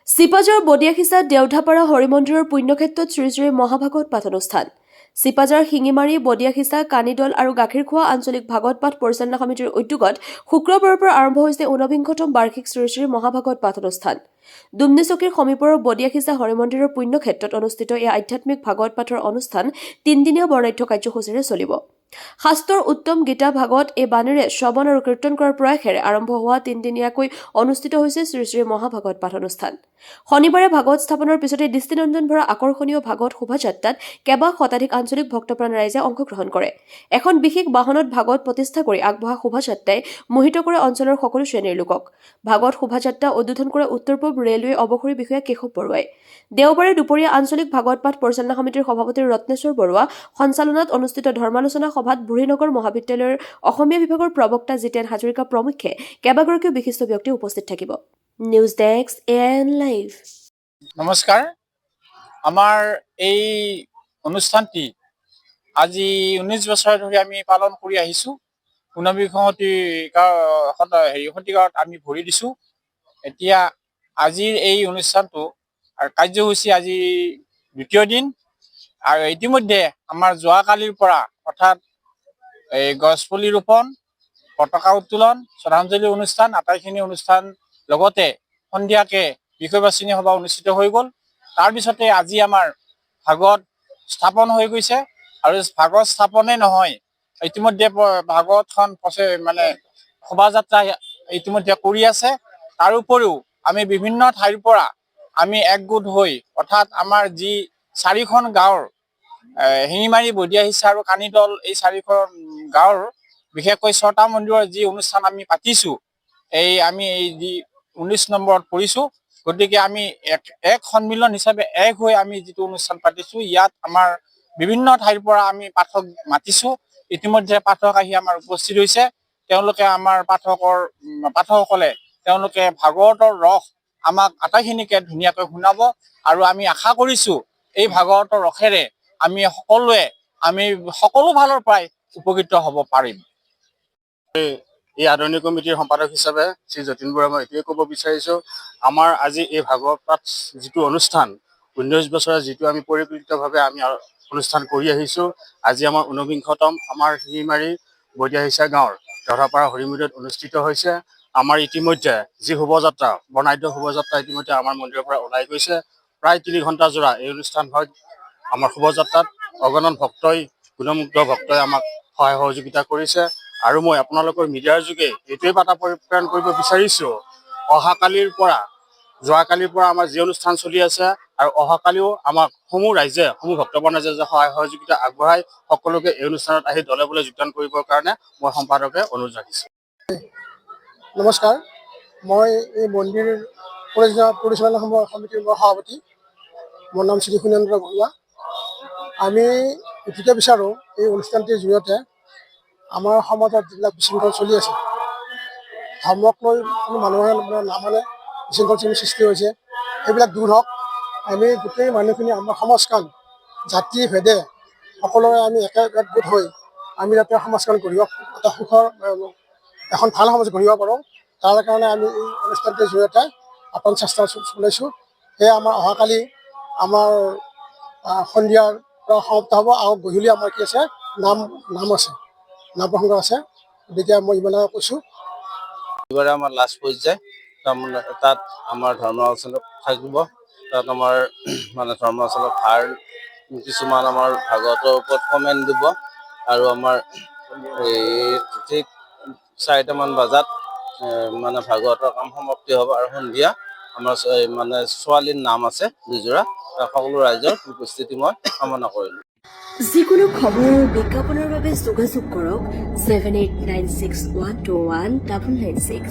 চিপাঝাৰ বডিয়াখিচাত দেওধাপাৰা হৰিমন্দিৰৰ পুণ্যক্ষেত্ৰত শ্ৰী শ্ৰী মহাভাগৱত পাঠ অনুষ্ঠান। চিপাঝাৰ শিঙিমাৰী, বডিয়াখিচা, কানিদল আৰু গাখীৰখোৱা আঞ্চলিক ভাগৱত পাঠ পৰিচালনা সমিতিৰ উদ্যোগত শুক্ৰবাৰৰ পৰা আৰম্ভ হৈছে ঊনবিংশতম বাৰ্ষিক শ্ৰী শ্ৰী মহাভাগৱত পাঠ অনুষ্ঠান। দুমনিচকীৰ সমীপৰ বডিয়াখিচা হৰিমন্দিৰৰ পুণ্যক্ষেত্ৰত অনুষ্ঠিত এই আধ্যাত্মিক ভাগৱত পাঠৰ অনুষ্ঠান 3 দিনীয়া বৰ্ণাঢ্য কাৰ্যসূচীৰে চলিব। শাস্ত্ৰৰ উত্তম গীতা ভাগৱত এই বাণীৰে শ্ৰৱণ আৰু কীৰ্তন কৰাৰ প্ৰয়াসেৰে আৰম্ভ হোৱা 3 দিনীয়াকৈ অনুষ্ঠিত হৈছে শ্ৰী শ্ৰী মহাভাগৱত পাঠ অনুষ্ঠান। শনিবাৰে ভাগৱত স্থাপনৰ পিছতে দৃষ্টিনন্দন ভৰা আকৰ্ষণীয় ভাগৱত শোভাযাত্ৰাত কেইবা শতাধিক আঞ্চলিক ভক্তপ্ৰাণ ৰাইজে অংশগ্ৰহণ কৰে। এখন বিশেষ বাহনত ভাগৱত প্ৰতিষ্ঠা কৰি আগবঢ়া শোভাযাত্ৰাই মোহিত কৰে অঞ্চলৰ সকলো শ্ৰেণীৰ লোকক। ভাগৱত শোভাযাত্ৰা উদ্বোধন কৰে উত্তৰ-পূব ৰেলৱে অৱসৰী বিষয়া কেশৱ বৰুৱাই। দেওবাৰে দুপৰীয়া আঞ্চলিক ভাগৱত পাঠ পৰিচালনা সমিতিৰ সভাপতি ৰত্নেশ্বৰ বৰুৱা সঞ্চালনাত অনুষ্ঠিত ধৰ্মালোচনা সভাত বুঢ়ীনগৰ মহাবিদ্যালয়ৰ অসমীয়া বিভাগৰ প্ৰবক্তা জিতেন হাজৰিকা প্ৰমুখ্যে কেইবাগৰাকীও বিশিষ্ট ব্যক্তি উপস্থিত থাকিব। News desk AIN live. নমস্কাৰ, আমাৰ এই অনুষ্ঠানটি আজি 19 বছৰ ধৰি আমি পালন কৰি আহিছোঁ। ঊনবিংশ শতিকাত আমি ভৰি দিছোঁ। এতিয়া আজিৰ এই অনুষ্ঠানটো কাৰ্যসূচী আজি দ্বিতীয় দিন আৰু ইতিমধ্যে আমাৰ যোৱাকালিৰ পৰা অৰ্থাৎ এই গছপুলি ৰোপণ, পতাকা উত্তোলন, শ্ৰদ্ধাঞ্জলি অনুষ্ঠান আটাইখিনি অনুষ্ঠান লগতে সন্ধিয়াকে বিষয়বাচনি সভা অনুষ্ঠিত হৈ গ'ল। তাৰপিছতে আজি আমাৰ ভাগৱত স্থাপন হৈ গৈছে আৰু ভাগৱত স্থাপনে নহয়, ইতিমধ্যে ভাগৱতখন শোভাযাত্ৰা ইতিমধ্যে কৰি আছে। তাৰ উপৰিও আমি বিভিন্ন ঠাইৰ পৰা আমি একগোট হৈ অৰ্থাৎ আমাৰ যি 4খন গাঁৱৰ শিঙিমাৰী, বডিয়াখিচা আৰু কানিদল এই 4খন গাঁৱৰ বিশেষকৈ 6টা মন্দিৰৰ যি অনুষ্ঠান আমি পাতিছোঁ, আমি যি 19 নম্বৰত পৰিছোঁ। গতিকে আমি এক সন্মিলন হিচাপে এক হৈ আমি যিটো অনুষ্ঠান পাতিছোঁ, ইয়াত আমাৰ বিভিন্ন ঠাইৰ পৰা আমি পাঠক মাতিছোঁ। ইতিমধ্যে পাঠক আহি আমাৰ উপস্থিত হৈছে। তেওঁলোকে আমাৰ পাঠকসকলে তেওঁলোকে ভাগৱতৰ ৰস আমাক আটাইখিনিকে ধুনীয়াকৈ শুনাব আৰু আমি আশা কৰিছোঁ এই ভাগৱতৰ ৰসেৰে আমি সকলো ফালৰ পৰাই উপকৃত হ'ব পাৰিম। এই আদৰণি কমিটিৰ সম্পাদক হিচাপে শ্ৰী যতীন বৰুৱা মই এইটোৱে ক'ব বিচাৰিছোঁ, আমাৰ আজি এই ভাগৱত পাঠ যিটো অনুষ্ঠান 19 বছৰে যিটো আমি পৰিকল্পিতভাৱে আমি অনুষ্ঠান কৰি আহিছোঁ, আজি আমাৰ 49তম আমাৰ শিঙিমাৰী বডিয়াখিচা গাঁৱৰ দেওধাপাৰা হৰিমন্দিৰত অনুষ্ঠিত হৈছে। আমাৰ ইতিমধ্যে যি শোভাযাত্ৰা, বৰ্ণাঢ্য শোভাযাত্ৰা ইতিমধ্যে আমাৰ মন্দিৰৰ পৰা ওলাই গৈছে। প্ৰায় 3 ঘণ্টা জোৰা এই অনুষ্ঠান হয়। আমাৰ শোভাযাত্ৰাত অগণন ভক্তই, গুণমুগ্ধ ভক্তই আমাক সহায় সহযোগিতা কৰিছে আৰু মই আপোনালোকৰ মিডিয়াৰ যোগে এইটোৱে বাৰ্তা প্ৰেৰণ কৰিব বিচাৰিছোঁ, যোৱাকালিৰ পৰা আমাৰ যি অনুষ্ঠান চলি আছে আৰু অহাকালিও আমাক সমূহ ভক্তপ্ৰাণ ৰাইজে সহায় সহযোগিতা আগবঢ়াই সকলোকে এই অনুষ্ঠানত আহি দলে বলে যোগদান কৰিবৰ কাৰণে মই সম্পাদকে অনুৰোধ ৰাখিছোঁ। নমস্কাৰ, মই এই মন্দিৰ পৰিচালনা সমিতিৰ সভাপতি। মোৰ নাম শ্ৰী সুনেন্দ্ৰ বৰুৱা। আমি এইটোকে বিচাৰোঁ, এই অনুষ্ঠানটিৰ জৰিয়তে আমাৰ সমাজত যিবিলাক বিশৃংখল চলি আছে, ধৰ্মক লৈ কোনো মানুহে নামানে বিশৃংখল সৃষ্টি হৈছে, সেইবিলাক দূৰ হওক। আমি গোটেই মানুহখিনি আমাৰ সমাজখন জাতি ভেদে সকলোৰে আমি একগোট হৈ আমি যাতে সমাজখন গঢ়িব, এটা সুখৰ এখন ভাল সমাজ গঢ়িব পাৰোঁ, তাৰ কাৰণে আমি এই অনুষ্ঠানটিৰ জৰিয়তে আপ্ৰাণ চেষ্টা চলাইছোঁ। সেয়ে আমাৰ অহাকালি আমাৰ সন্ধিয়াৰ পৰা সমাপ্ত হ'ব আৰু গধূলি আমাৰ কি আছে, নাম প্ৰসংগ আছে। গতিকে মই ইমানে কৈছোঁ। এইবাৰে আমাৰ লাষ্ট পৰ্যায়, তাত আমাৰ ধৰ্ম আলোচনা থাকিব। তাত আমাৰ ধৰ্ম আলোচনা কিছুমান আমাৰ ভাগৱতৰ ওপৰত কমেণ্ট দিব আৰু আমাৰ ঠিক 4টামান বজাত ভাগৱতৰ কাম সমাপ্তি হ'ব আৰু সন্ধিয়া আমাৰ ছোৱালীৰ নাম আছে 2 সকলো ৰাইজৰ উপস্থিতি মই কামনা কৰিলোঁ। যিকোনো খবৰ আৰু বিজ্ঞাপনৰ বাবে যোগাযোগ কৰক 7896121996।